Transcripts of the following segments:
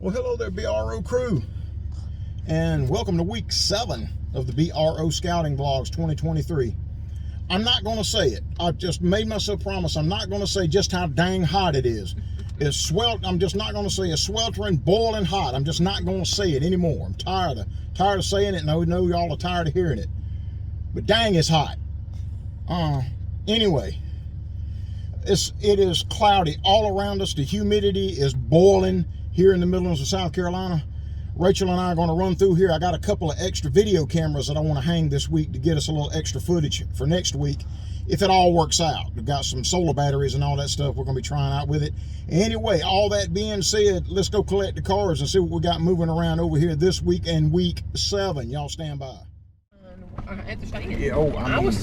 Well, hello there, B.R.O crew, and welcome to week 7 of the B.R.O Scouting Vlogs 2023. I'm not going to say it. I've just made myself promise I'm not going to say just how dang hot it is. I'm just not going to say it's sweltering, boiling hot. I'm just not going to say it anymore. I'm tired of saying it, and I know y'all are tired of hearing it. But dang, it's hot. Anyway, it is cloudy all around us. The humidity is boiling here in the Midlands of South Carolina. Rachel and I are going to run through here. I got a couple of extra video cameras that I want to hang this week to get us a little extra footage for next week, if it all works out. We've got some solar batteries and all that stuff we're going to be trying out with it. Anyway, all that being said, let's go collect the cars and see what we got moving around over here this week and week 7. Y'all stand by. At the stand. Yeah, when I was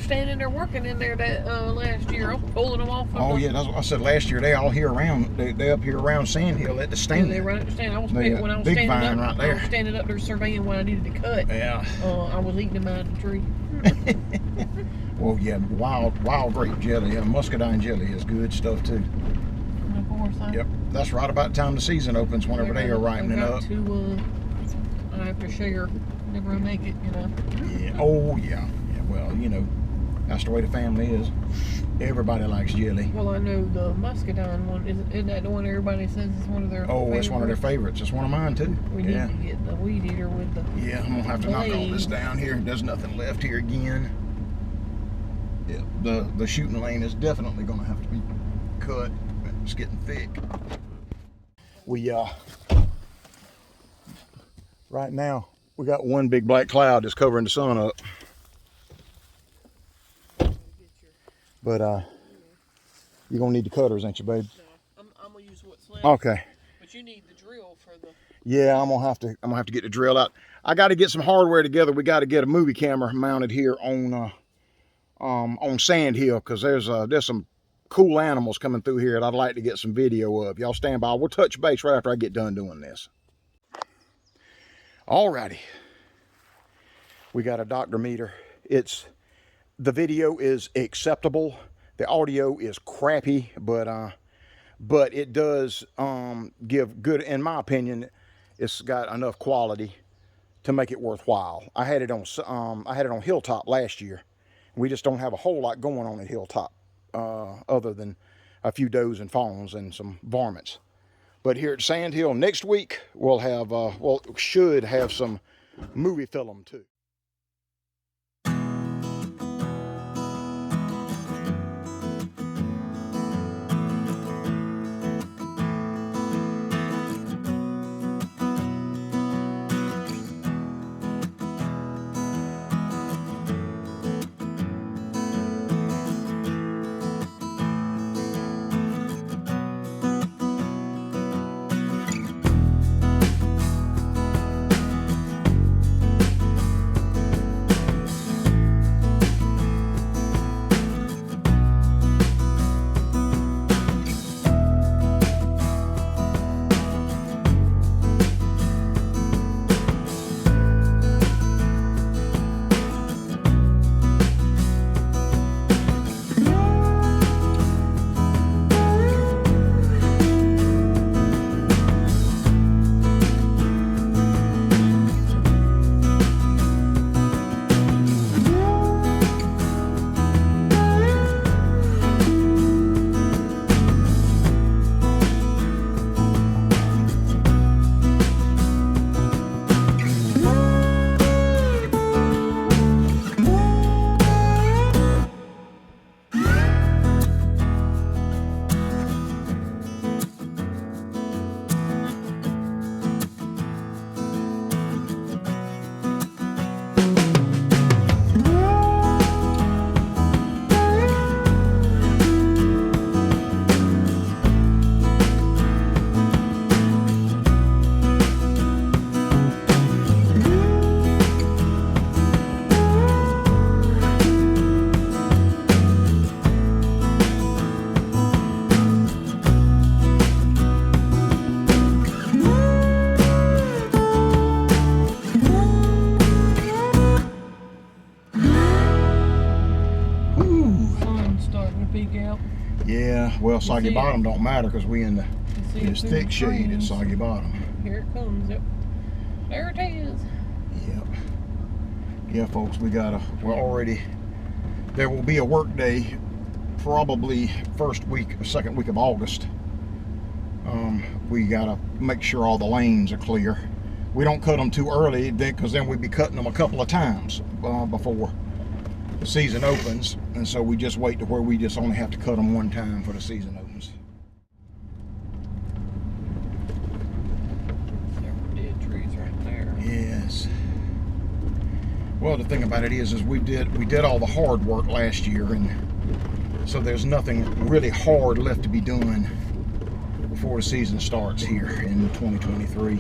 standing there working in there that last year, I was pulling them off. Yeah, that's what I said last year. They all here around. They up here around Sand Hill at the stand. Yeah, they run at the stand. I was big standing vine up. Right there. I was standing up there surveying what I needed to cut. Yeah. I was eating them out of the tree. Well, yeah, wild grape jelly. Yeah, muscadine jelly is good stuff too. And of course, yep, that's right about the time the season opens. Whenever they are ripening up. I have to share. Never make it, you know. Yeah. Oh, yeah. Yeah. Well, you know, that's the way the family is. Everybody likes jelly. Well, I know the muscadine one. Isn't that the one everybody says is one of their? Oh, it's one of their favorites. It's one of mine too. We need to get the weed eater with the. Yeah, I'm gonna have to knock all this down here. There's nothing left here again. Yeah, the shooting lane is definitely gonna have to be cut. It's getting thick. Right now, we got one big black cloud that's covering the sun up. But you're gonna need the cutters, ain't you, babe? No, I'm gonna use what's left. Okay. But you need the drill for the. Yeah, I'm gonna have to get the drill out. I got to get some hardware together. We got to get a movie camera mounted here on Sand Hill, because there's some cool animals coming through here that I'd like to get some video of. Y'all stand by. We'll touch base right after I get done doing this. Alrighty, we got a doctor meter. The video is acceptable. The audio is crappy, but it does give good, in my opinion. It's got enough quality to make it worthwhile. I had it on Hilltop last year. We just don't have a whole lot going on at Hilltop, other than a few does and fawns and some varmints. But here at Sand Hill next week, we'll have, should have some movie film too. peek out. Yeah, well, Soggy bottom don't matter because we in the see It's through thick the shade at trees. Soggy Bottom. Here it comes. Yep. There it is. Yep. Yeah, folks, we're already, there will be a work day probably second week of August. We gotta make sure all the lanes are clear. We don't cut them too early because then we'd be cutting them a couple of times before the season opens, and so we just wait to where we just only have to cut them one time for the season opens. Several dead trees right there. Yes. Well, the thing about it is we did all the hard work last year, and so there's nothing really hard left to be done before the season starts here in 2023.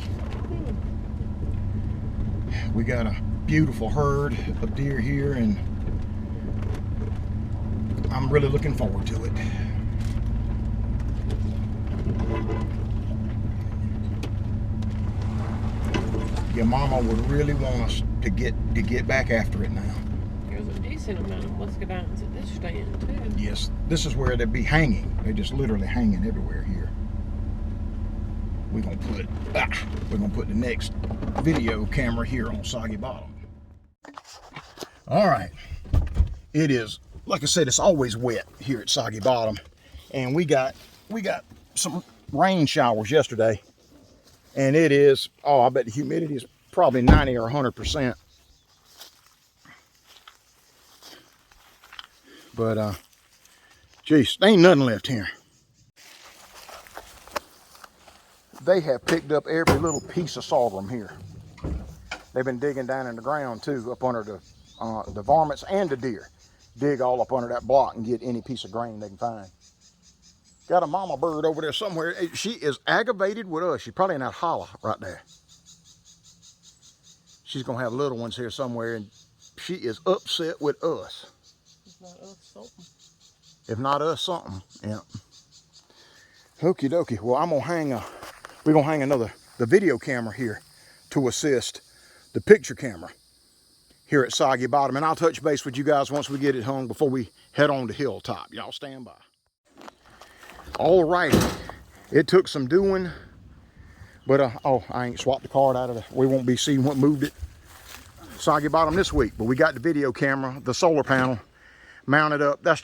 We got a beautiful herd of deer here, and I'm really looking forward to it. Your mama would really want us to get back after it now. There's a decent amount of muscadines at this stand too. Yes, this is where they'd be hanging. They're just literally hanging everywhere here. We're gonna put the next video camera here on Soggy Bottom. All right, it is, like I said, it's always wet here at Soggy Bottom, and we got some rain showers yesterday, and it is, oh, I bet the humidity is probably 90 or 100%. But geez, there ain't nothing left here. They have picked up every little piece of sorghum here. They've been digging down in the ground too, up under the varmints and the deer. Dig all up under that block and get any piece of grain they can find. Got a mama bird over there somewhere. She is aggravated with us. She's probably in that hollow right there. She's gonna have little ones here somewhere, and she is upset with us. If not us, something. If not us, something. Yeah. Okie dokie. Well, we're gonna hang the video camera here to assist the picture camera here at Soggy Bottom, and I'll touch base with you guys once we get it hung before we head on to Hilltop. Y'all stand by. All right, it took some doing, but oh, I ain't swapped the card out of we won't be seeing what moved it. Soggy Bottom this week, but we got the video camera, the solar panel mounted up. That's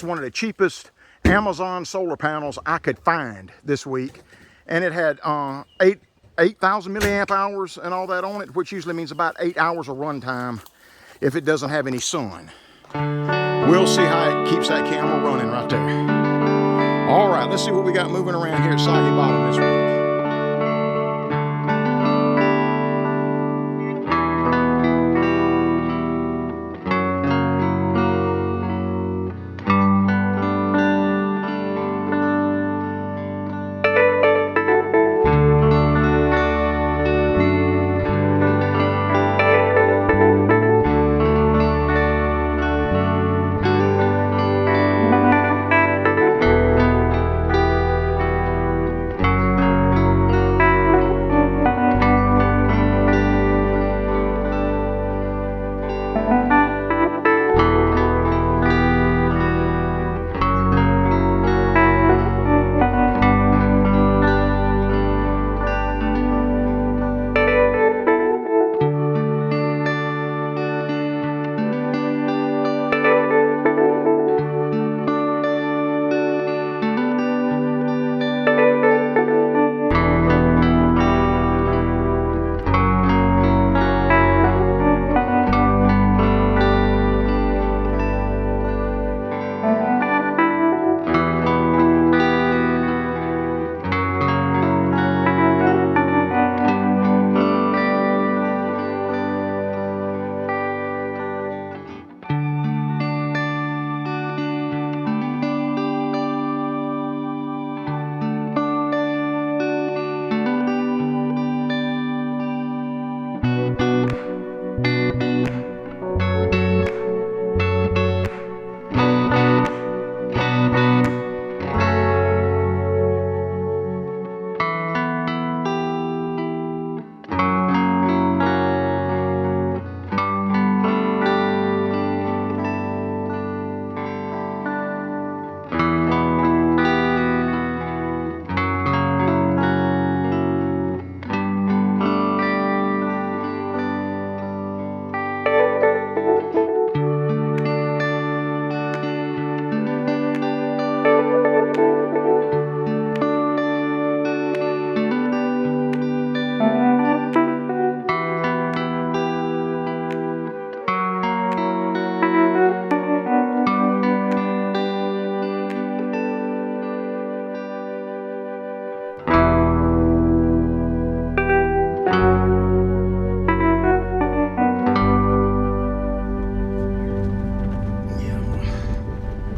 one of the cheapest Amazon solar panels I could find this week, and it had 8,000 milliamp hours and all that on it, which usually means about 8 hours of run time if it doesn't have any sun. We'll see how it keeps that camera running right there. All right, let's see what we got moving around here at Soggy Bottom this week.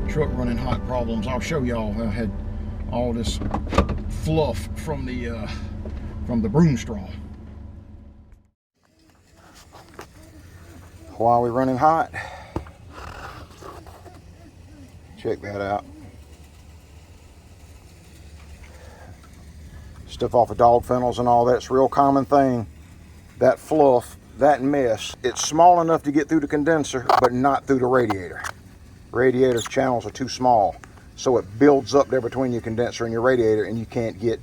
truck running hot problems. I'll show y'all. I had all this fluff from the broom straw. While we're running hot, check that out. Stuff off of dog fennels and all that's a real common thing. That fluff, that mess, it's small enough to get through the condenser, but not through the radiator. Radiator's channels are too small, so it builds up there between your condenser and your radiator, and you can't get,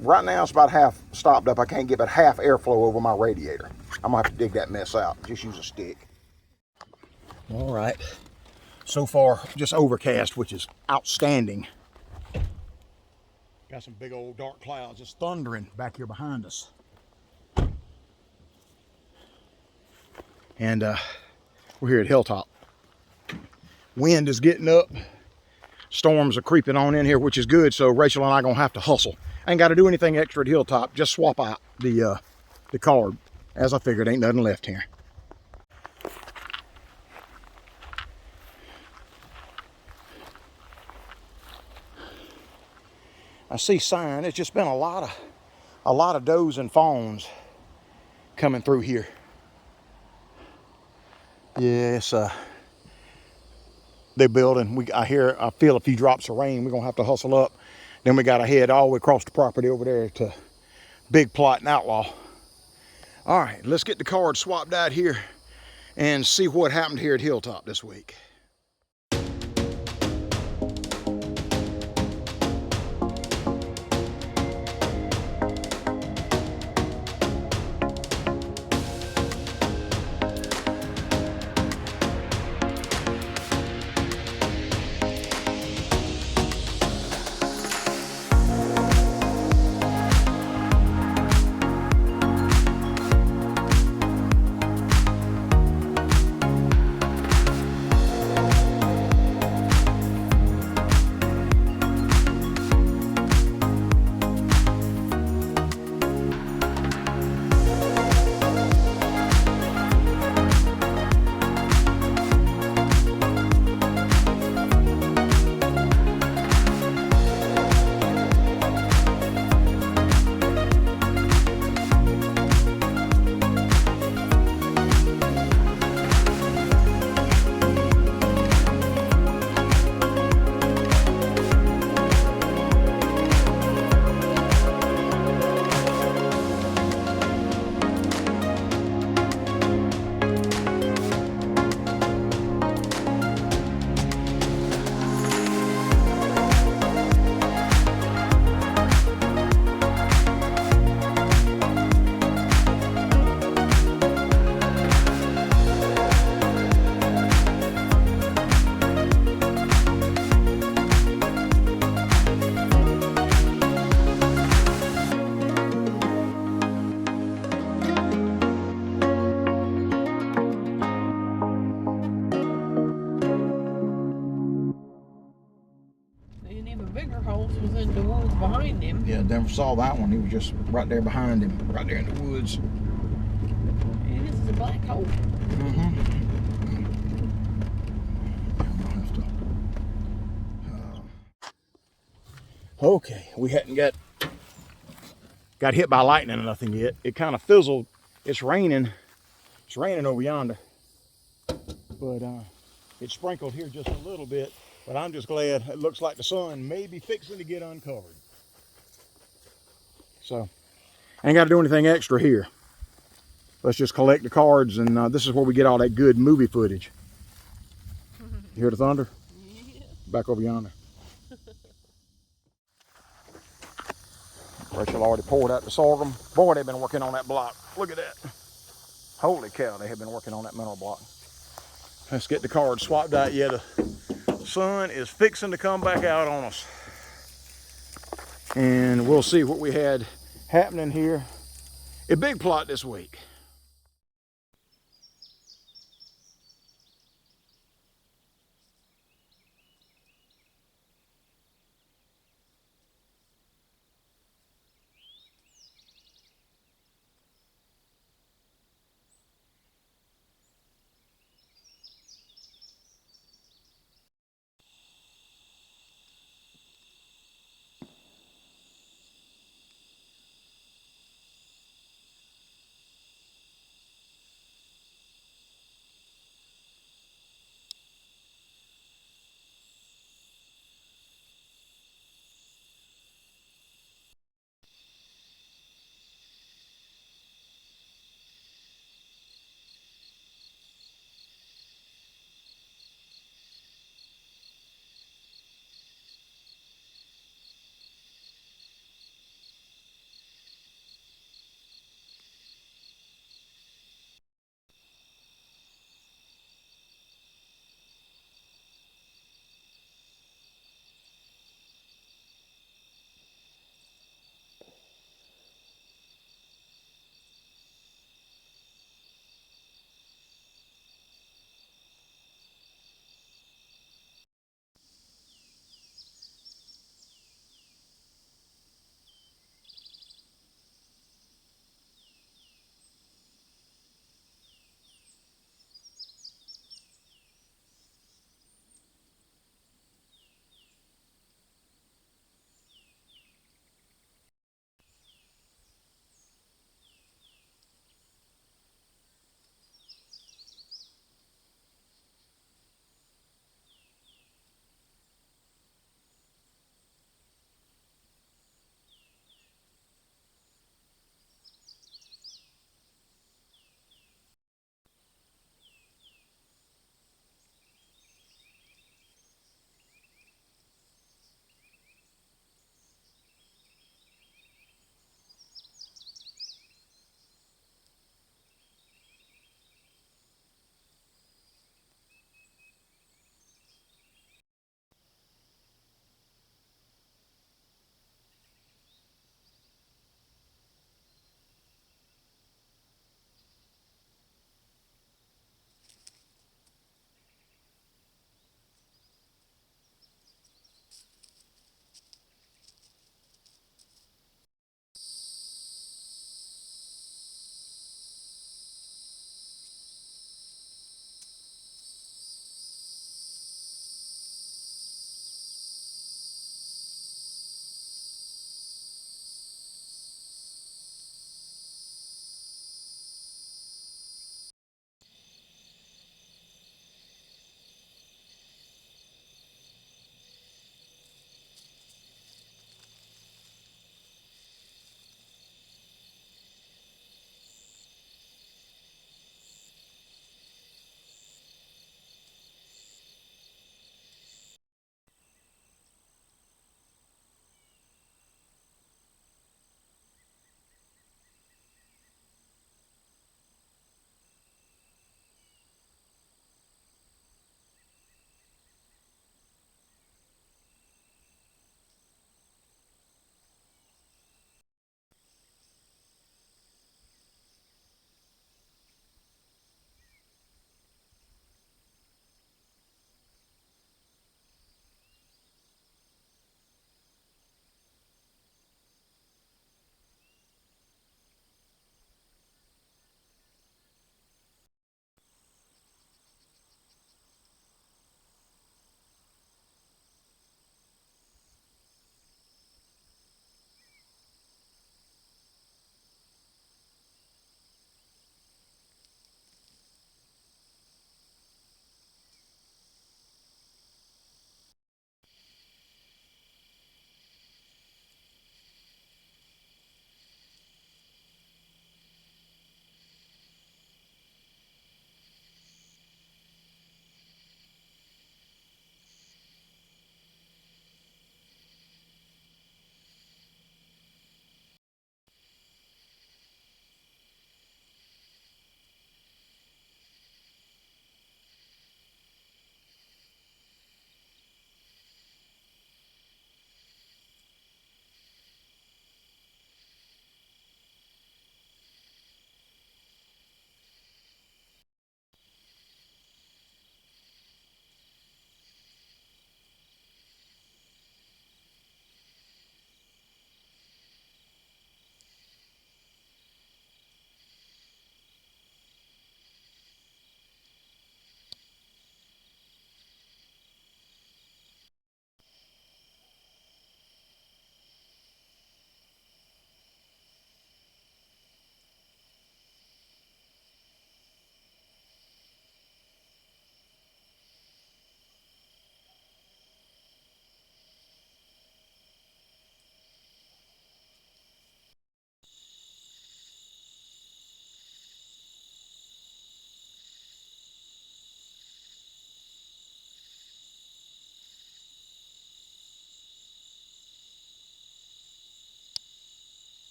right now it's about half stopped up. I can't get but half airflow over my radiator. I'm gonna have to dig that mess out. Just use a stick. All right, so far just overcast, which is outstanding. Got some big old dark clouds. It's thundering back here behind us. And we're here at Hilltop. Wind is getting up. Storms are creeping on in here, which is good. So Rachel and I are gonna have to hustle. I ain't got to do anything extra at Hilltop. Just swap out the card. As I figured, ain't nothing left here. I see sign. It's just been a lot of does and fawns coming through here. Yes, they're building. I feel a few drops of rain. We're gonna have to hustle up. Then we gotta head all the way across the property over there to Big Plot and Outlaw. All right, let's get the card swapped out here and see what happened here at Hilltop this week. Bigger holes was in the woods behind him. Yeah, never saw that one. He was just right there behind him, right there in the woods. And this is a black hole. Okay, we hadn't got hit by lightning or nothing yet. It kind of fizzled. It's raining. It's raining over yonder. But it sprinkled here just a little bit. But I'm just glad it looks like the sun may be fixing to get uncovered. So, I ain't got to do anything extra here. Let's just collect the cards, and this is where we get all that good movie footage. You hear the thunder? Yeah. Back over yonder. Rachel already poured out the sorghum. Boy, they've been working on that block. Look at that. Holy cow, they have been working on that mineral block. Let's get the cards swapped out. Yeah, the sun is fixing to come back out on us. And we'll see what we had happening here at Big Plot this week.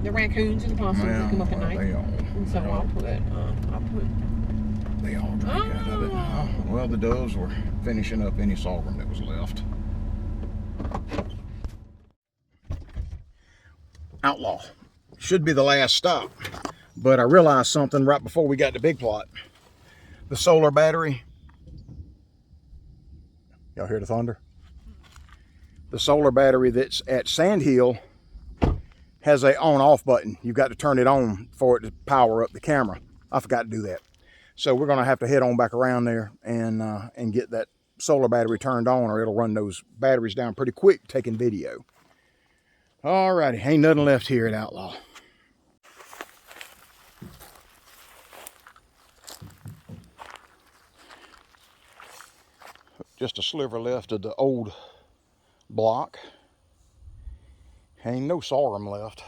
the raccoons and the possums that come up at night. They all, And so I'll put they all drank out of it. Well, the doves were finishing up any sorghum that was left. Outlaw. Should be the last stop. But I realized something right before we got to Big Plot. The solar battery. Y'all hear the thunder? The solar battery that's at Sand Hill has a on-off button. You've got to turn it on for it to power up the camera. I forgot to do that. So we're going to have to head on back around there and get that solar battery turned on, or it'll run those batteries down pretty quick taking video. Alrighty, ain't nothing left here at Outlaw. Just a sliver left of the old block. Ain't no sorghum left.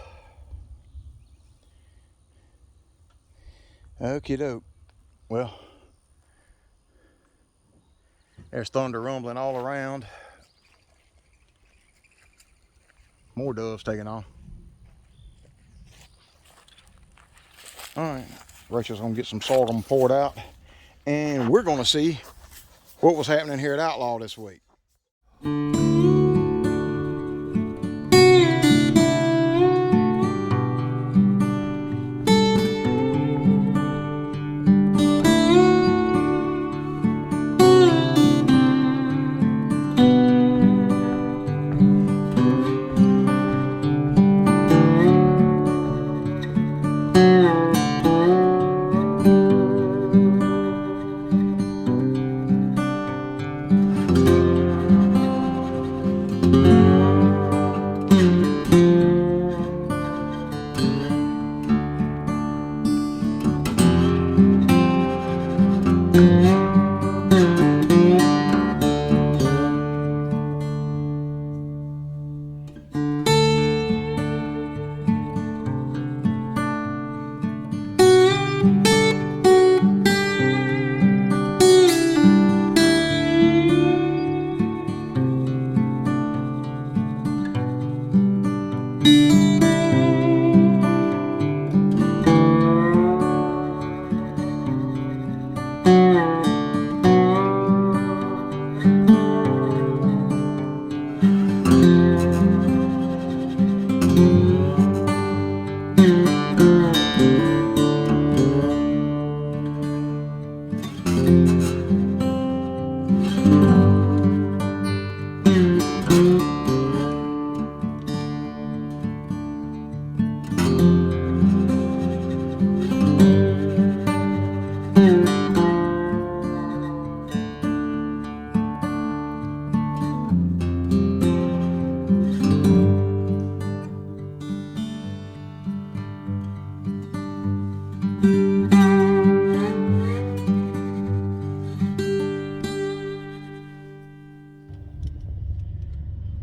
Okie doke. Well, there's thunder rumbling all around. More doves taking off. Alright, Rachel's gonna get some sorghum poured out, and we're gonna see what was happening here at Outlaw this week.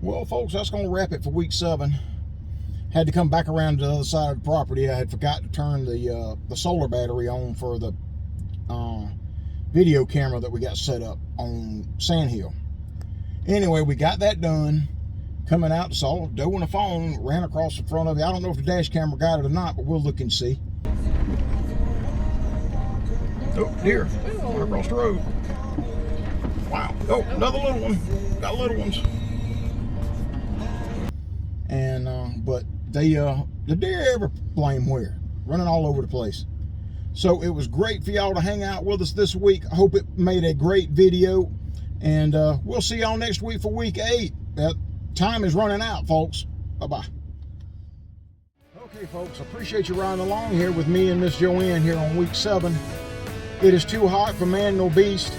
Well, folks, that's going to wrap it for week 7. Had to come back around to the other side of the property. I had forgot to turn the solar battery on for the video camera that we got set up on Sand Hill. Anyway, we got that done. Coming out, saw Doe on the phone, ran across the front of it. I don't know if the dash camera got it or not, but we'll look and see. Oh, deer, right across the road. Wow. Oh, another little one. Got little ones. And but they the deer ever blame where, running all over the place. So it was great for y'all to hang out with us this week. I hope it made a great video, and we'll see y'all next week for week 8. Time is running out, folks. Bye-bye. Okay, folks, appreciate you riding along here with me and Miss Joanne here on week 7. It is too hot for man nor beast,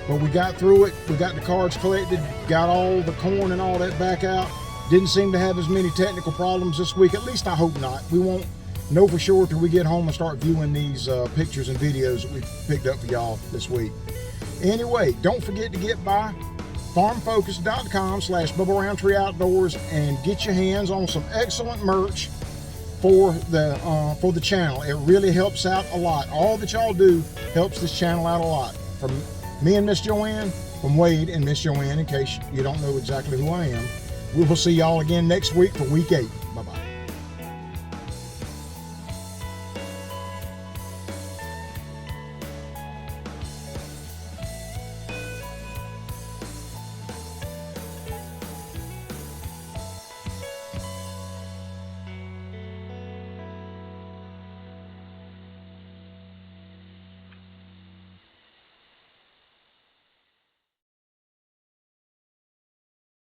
but we got through it. We got the cards collected, got all the corn and all that back out. Didn't seem to have as many technical problems this week. At least I hope not. We won't know for sure till we get home and start viewing these pictures and videos that we picked up for y'all this week. Anyway, don't forget to get by farmfocus.com/BubbaRoundtreeOutdoors and get your hands on some excellent merch for the channel. It really helps out a lot. All that y'all do helps this channel out a lot. From me and Miss Joanne, from Wade and Miss Joanne, in case you don't know exactly who I am. We will see y'all again next week for week 8. Bye-bye.